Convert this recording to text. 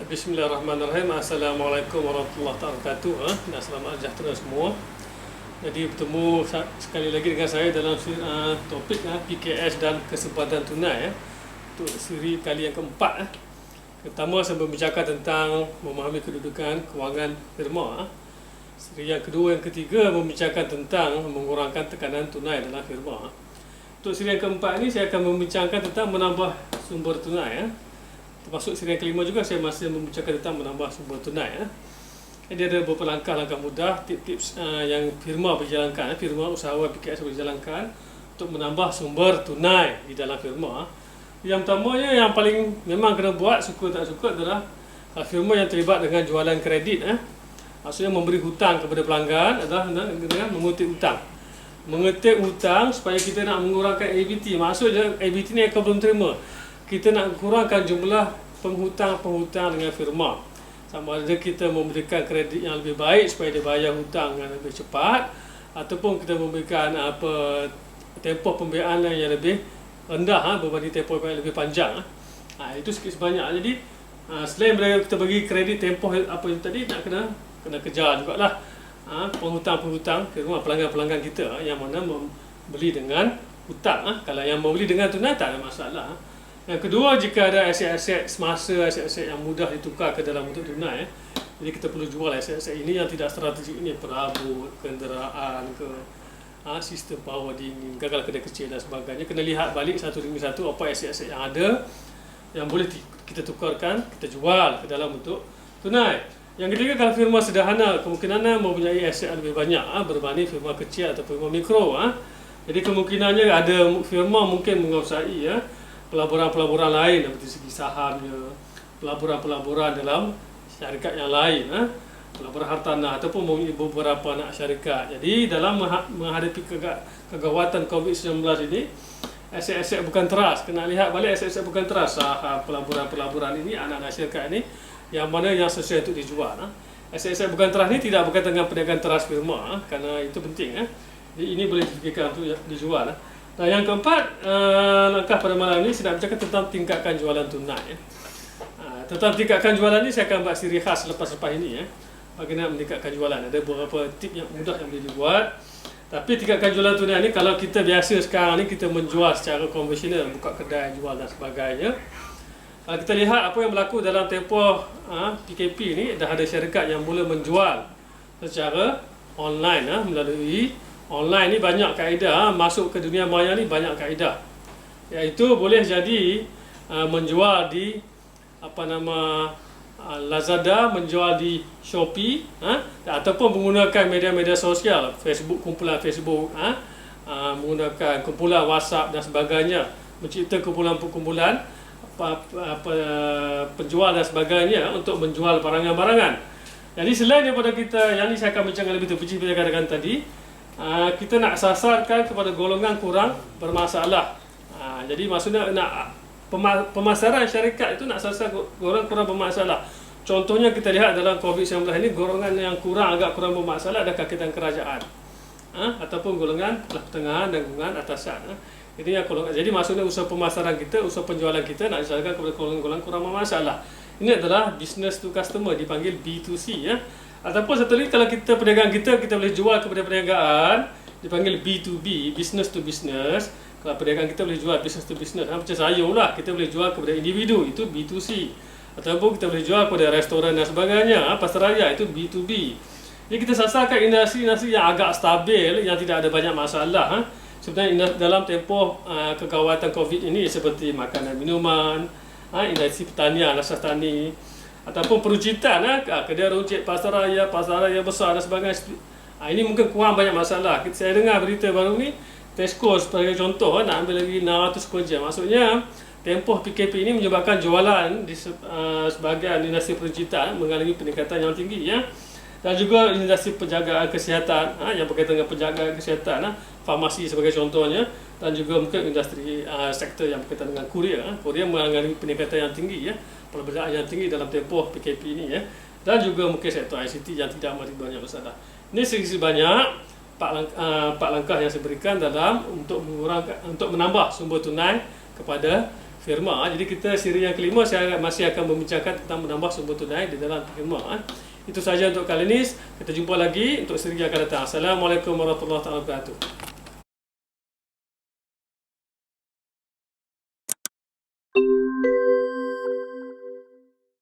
Bismillahirrahmanirrahim. Assalamualaikum warahmatullahi wabarakatuh. Dan selamat sejahtera semua. Jadi bertemu sekali lagi dengan saya dalam topik PKS dan kesempatan tunai untuk siri kali yang keempat. Pertama saya membicarakan tentang memahami kedudukan kewangan firma. Siri yang kedua, yang ketiga membicarakan tentang mengurangkan tekanan tunai dalam firma. Untuk siri yang keempat ini saya akan membincangkan tentang menambah sumber tunai. Termasuk siri yang kelima juga saya masih membicarakan tentang menambah sumber tunai. Jadi ada beberapa langkah-langkah mudah, tips-tips yang firma berjalankan, firma usahawan PKS berjalankan untuk menambah sumber tunai di dalam firma. Yang pertamanya yang paling memang kena buat, suka tak suka, adalah firma yang terlibat dengan jualan kredit. Maksudnya memberi hutang kepada pelanggan adalah dengan mengutip hutang. Mengutip hutang supaya kita nak mengurangkan ABT. Maksudnya ABT ni akan belum terima. Kita nak kurangkan jumlah penghutang-penghutang dengan firma. Sama ada kita memberikan kredit yang lebih baik supaya dia bayar hutang dengan lebih cepat, ataupun kita memberikan tempoh pembiayaan yang lebih rendah berbanding tempoh yang lebih panjang. Itu sikit sebanyak. Jadi selain kita bagi kredit tempoh apa yang tadi, nak kena kejar jugalah penghutang-penghutang firma, pelanggan-pelanggan kita yang mana membeli dengan hutang. Kalau yang membeli dengan tunai tak ada masalah. Yang kedua, jika ada aset-aset semasa, aset-aset yang mudah ditukar ke dalam bentuk tunai, jadi kita perlu jual aset-aset ini yang tidak strategik ini, perabot, kenderaan ke sistem power dingin, gagal kedai kecil dan sebagainya. Kena lihat balik satu demi satu apa aset-aset yang ada yang boleh kita tukarkan, kita jual ke dalam bentuk tunai. Yang ketiga, kalau firma sederhana, kemungkinannya mempunyai aset yang lebih banyak berbanding firma kecil atau firma mikro. Jadi kemungkinannya ada firma mungkin menguasai pelaburan-pelaburan lain dari segi sahamnya, pelaburan-pelaburan dalam syarikat yang lain, pelaburan hartanah ataupun beberapa anak syarikat. Jadi dalam menghadapi kegawatan COVID-19 ini, aset-aset bukan teras, kena lihat balik aset-aset bukan teras, saham, pelaburan-pelaburan ini, anak-anak syarikat ini yang mana yang sesuai untuk dijual. Aset-aset bukan teras ini tidak berkaitan dengan perniagaan teras firma, kerana itu penting. Jadi ini boleh dipikirkan untuk dijual. Nah, yang keempat, langkah pada malam ini saya nak bercakap tentang tingkatkan jualan tunai. Tentang tingkatkan jualan ini saya akan buat siri khas lepas-lepas ini. Bagaimana meningkatkan jualan. Ada beberapa tip yang mudah yang boleh dibuat. Tapi tingkatkan jualan tunai ini, kalau kita biasa sekarang ni kita menjual secara konvensional, buka kedai jual dan sebagainya. Kalau kita lihat apa yang berlaku dalam tempoh PKP ni, dah ada syarikat yang mula menjual secara online melalui online ni. Banyak kaedah masuk ke dunia maya ni, banyak kaedah, iaitu boleh jadi menjual di Lazada, menjual di Shopee, ataupun menggunakan media-media sosial, Facebook, kumpulan Facebook, menggunakan kumpulan WhatsApp dan sebagainya, mencipta kumpulan-kumpulan penjual dan sebagainya untuk menjual barangan-barangan. Jadi selain daripada kita, yang ni saya akan bincang lebih terperinci pada katakan tadi, kita nak sasarkan kepada golongan kurang bermasalah. Jadi maksudnya nak pemasaran syarikat itu nak sasar golongan kurang bermasalah. Contohnya kita lihat dalam COVID-19 ini, golongan yang agak kurang bermasalah adalah kakitan kerajaan, ataupun golongan pertengahan dan golongan atasan. Jadi maksudnya usaha pemasaran kita, usaha penjualan kita nak disasarkan kepada golongan kurang bermasalah. Ini adalah business to customer, dipanggil B2C. Ataupun satu lagi, kalau kita perniagaan kita boleh jual kepada perniagaan, dipanggil B2B, business to business. Kalau perniagaan kita boleh jual business to business, macam sayur lah, kita boleh jual kepada individu, itu B2C. Ataupun kita boleh jual kepada restoran dan sebagainya, pasaraya, itu B2B. Jadi kita sasarkan industri-industri yang agak stabil, yang tidak ada banyak masalah. Sebenarnya dalam tempoh kegawatan COVID ini, seperti makanan minuman, industri pertanian, asas tani, ataupun peruncitan, kedai runcit, pasaraya besar dan sebagainya. Ini mungkin kurang banyak masalah. Saya dengar berita baru ni, Tesco sebagai contoh nak ambil lagi 600 kerja. Maksudnya tempoh PKP ini menyebabkan jualan di sebahagian industri peruncitan mengalami peningkatan yang tinggi. Dan juga industri penjagaan kesihatan, yang berkaitan dengan penjagaan kesihatan, farmasi sebagai contohnya, dan juga mungkin industri sektor yang berkaitan dengan kurir. Kurir mengalami peningkatan yang tinggi, perbezaan yang tinggi dalam tempoh PKP ini, dan juga mungkin sektor ICT yang tidak banyak masalah. Ini sedikit banyak 4 langkah yang saya berikan dalam untuk menambah sumber tunai kepada firma. Jadi kita siri yang kelima saya masih akan membincangkan tentang menambah sumber tunai di dalam firma. Itu saja untuk kali ini. Kita jumpa lagi untuk siri yang akan datang. Assalamualaikum warahmatullahi wabarakatuh.